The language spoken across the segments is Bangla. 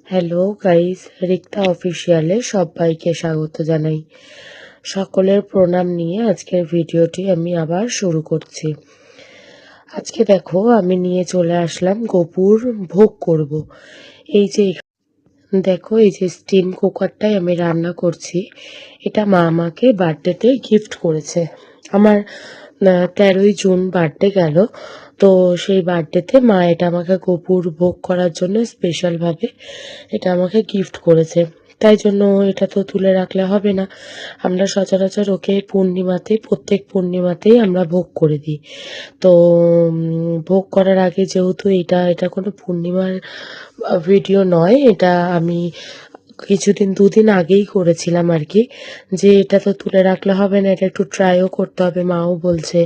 হ্যালো গাইস, রিক্তা অফিসিয়ালে সবাইকে স্বাগত জানাই। সকলের প্রণাম নিয়ে আজকের ভিডিওটি আমি আবার শুরু করছি। আজকে দেখো আমি নিয়ে চলে আসলাম গোপুর ভোগ করব। এই যে দেখো, এই যে স্টিম কুকারটাই আমি রান্না করছি, এটা মা আমাকে বার্থডেতে গিফট করেছে। আমার 13ই জুন বার্থডে গেল, তো সেই বার্থডেতে মা এটা আমাকে গোপুর ভোগ করার জন্য স্পেশালভাবে এটা আমাকে গিফট করেছে। তাই জন্য এটা তো তুলে রাখলে হবে না। আমরা সচরাচর ওকে প্রত্যেক পূর্ণিমাতেই আমরা ভোগ করে দিই। তো ভোগ করার আগে যেহেতু এটা কোনো পূর্ণিমার ভিডিও নয়, এটা আমি দুদিন আগেই করেছিলাম আর কি, যে এটা তো তুলে রাখলে হবে না, এটা একটু ট্রাইও করতে হবে। মাও বলছে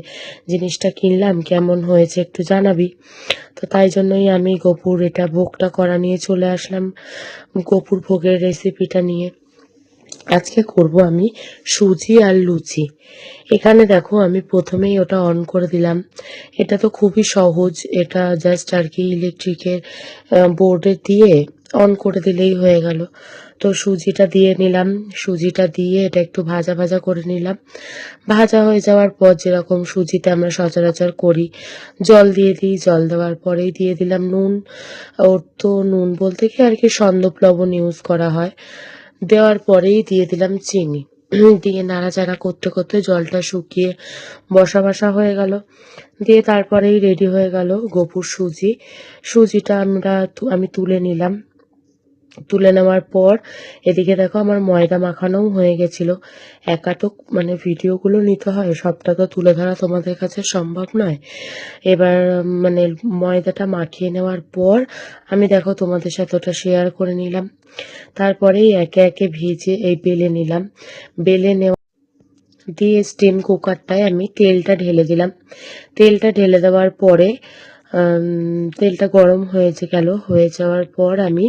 জিনিসটা কিনলাম, কেমন হয়েছে একটু জানাবি। তো তাই জন্যই আমি গোপুর এটা ভোগটা করা নিয়ে চলে আসলাম, গোপুর ভোগের রেসিপিটা নিয়ে। আজকে করব আমি সুজি আর লুচি। এখানে দেখো আমি প্রথমেই ওটা অন করে দিলাম। এটা তো খুবই সহজ, এটা জাস্ট আর কি ইলেকট্রিকের বোর্ডে দিয়ে অন করে দিলেই হয়ে গেল। তো সুজিটা দিয়ে নিলাম, সুজিটা দিয়ে এটা একটু ভাজা ভাজা করে নিলাম। ভাজা হয়ে যাওয়ার পর যেরকম সুজিতে আমরা সচরাচর করি, জল দিয়ে দিই, জল দেওয়ার পরেই দিয়ে দিলাম নুন। ওর তো নুন বলতে কি আর কি সন্দক লবণ ইউজ করা হয়। দেওয়ার পরেই দিয়ে দিলাম চিনি। দিয়ে নাড়াচাড়া করতে করতে জলটা শুকিয়ে বসা বসা হয়ে গেল। দিয়ে তারপরেই রেডি হয়ে গেল গোপুর সুজি। সুজিটা আমি তুলে নিলাম। তুলে নেওয়ার পর এদিকে দেখো আমার ময়দা মাখানোও হয়ে গেছিল। একা তো ভিডিওগুলো নিতে হয়, সবটা তো তুলে ধরা তোমাদের কাছে সম্ভব নয়। এবার ময়দাটা মাখিয়ে নেওয়ার পর আমি দেখো তোমাদের সাথে ওটা শেয়ার করে নিলাম। তারপরেই একে একে বেলে নিলাম। বেলে নেওয়া দিয়ে স্টিম কুকারটায় আমি তেলটা ঢেলে দিলাম। তেলটা ঢেলে দেওয়ার পরে তেলটা গরম হয়ে যাওয়ার পর আমি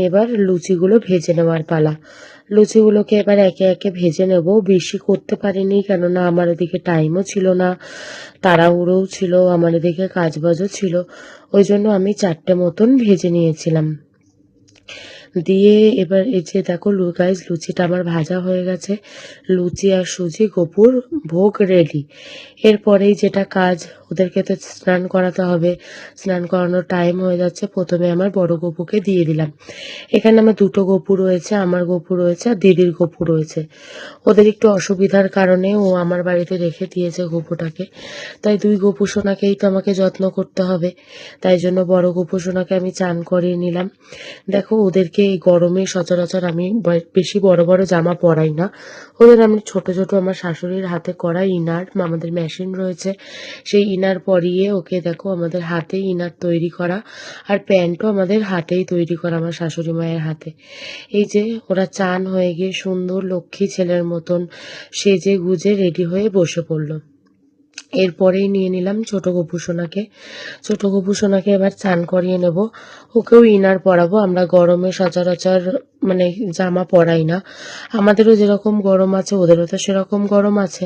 এবার লুচিগুলো ভেজে নেওয়ার পালা। লুচিগুলোকে এবার একে একে ভেজে নেব। বেশি করতে পারিনি, কেননা আমার এদিকে টাইমও ছিল না, তাড়াহুড়োও ছিল, আমার এদিকে কাজবাজও ছিল। ওই জন্য আমি 4টে মতন ভেজে নিয়েছিলাম। দিয়ে এবার এই যে দেখো গাইস, লুচিটা আমার ভাজা হয়ে গেছে। লুচি আর সুজি গোপুর ভোগ রেডি। এরপরেই যেটা কাজ, ওদেরকে তো স্নান করাতে হবে। স্নান করানোর টাইম হয়ে যাচ্ছে। প্রথমে আমার বড় গপুকে দিয়ে দিলাম। এখানে আমার 2টো গপু রয়েছে, আমার গপু রয়েছে আর দিদির গপু রয়েছে। ওদের একটু অসুবিধার কারণে ও আমার বাড়িতে রেখে দিয়েছে গপুটাকে। তাই 2 গপু সোনাকেই তো আমাকে যত্ন করতে হবে। তাই জন্য বড় গপু সোনাকে আমি চান করিয়ে নিলাম। দেখো ওদেরকে এই গরমে সচরাচর আমি বেশি বড় বড় জামা পরাই না। ওদের আমি ছোট ছোট আমার শাশুড়ির হাতে করা ইনার, আমাদের মেশিন রয়েছে, সেই ইনার পরিয়ে ওকে দেখো আমাদের হাতেই ইনার তৈরি করা, আর প্যান্টও আমাদের হাতেই তৈরি করা আমার শাশুড়ি মায়ের হাতে। এই যে ওরা চান হয়ে গিয়ে সুন্দর লক্ষ্মী ছেলের মতন সেজে গুজে রেডি হয়ে বসে পড়লো। এরপরেই নিয়ে নিলাম ছোট গপু সোনাকে। ছোট গপু সোনাকে এবার চান করিয়ে নেব। ওকেও ইনার পরাবো। আমরা গরমে সচরাচর জামা পরাই না। আমাদেরও যেরকম গরম আছে ওদেরও তো সেরকম গরম আছে।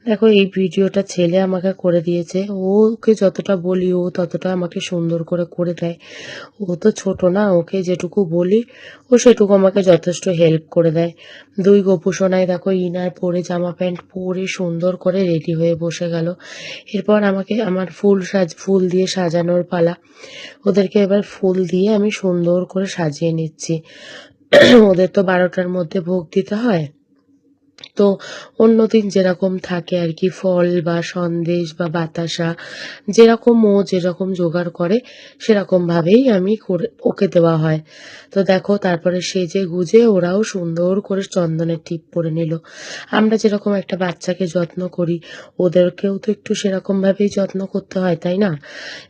দেখো এই ভিডিওটা ছেলে আমাকে করে দিয়েছে। ওকে যতটা বলি ও ততটা আমাকে সুন্দর করে করে দেয়। ও তো ছোট না, ওকে যেটুকু বলি ও সেটুকু আমাকে যথেষ্ট হেল্প করে দেয়। 2 গপু সোনাই দেখো ইনার পরে জামা প্যান্ট পরে সুন্দর করে রেডি হয়ে বসে গেল। এরপর আমাকে আমার ফুল দিয়ে সাজানোর পালা। ওদেরকে এবার ফুল দিয়ে আমি সুন্দর করে সাজিয়ে নিচ্ছি। ওদের তো 12টার মধ্যে ভোগ দিতে হয়। তো অন্যদিন যেরকম থাকে আর কি, ফল বা সন্দেশ বা বাতাসা যেরকম জোগাড় করে সেরকম ভাবেই আমি ওকে দেওয়া হয়। তো দেখো তারপরে সেজে গুজে ওরাও সুন্দর করে চন্দনের টিপ পরে নিল। আমরা যেরকম একটা বাচ্চাকে যত্ন করি, ওদেরকেও তো একটু সেরকম ভাবেই যত্ন করতে হয়, তাই না?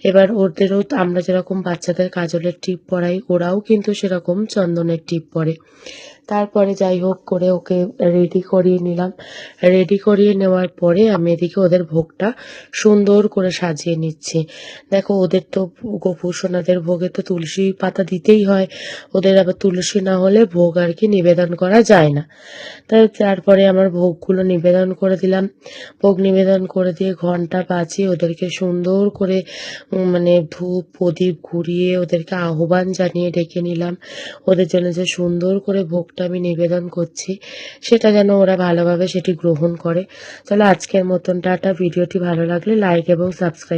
এবার ওদেরও আমরা যেরকম বাচ্চাদের কাজলের টিপ পরাই, ওরাও কিন্তু সেরকম চন্দনের টিপ পরে। তারপরে যাই হোক করে ওকে রেডি করিয়ে নিলাম। রেডি করিয়ে নেওয়ার পরে আমি এদিকে ওদের ভোগটা সুন্দর করে সাজিয়ে নিচ্ছি। দেখো ওদের তো গোপুসোনাদের ভোগে তো তুলসী পাতা দিতেই হয়, ওদের আবার তুলসী না হলে ভোগ আর কি নিবেদন করা যায় না। তারপরে আমার ভোগগুলো নিবেদন করে দিলাম। ভোগ নিবেদন করে দিয়ে ঘন্টা বাজিয়ে ওদেরকে সুন্দর করে মানে ধূপ প্রদীপ ঘুরিয়ে ওদেরকে আহ্বান জানিয়ে ডেকে নিলাম। ওদের জন্য যে সুন্দর করে ভোগটা আমি নিবেদন করছি সেটা যেন ওরা ভালোভাবে সেটি গ্রহণ করে। চলো আজকের মতন টাটা। ভিডিওটি ভালো লাগলে লাইক এবং সাবস্ক্রাইব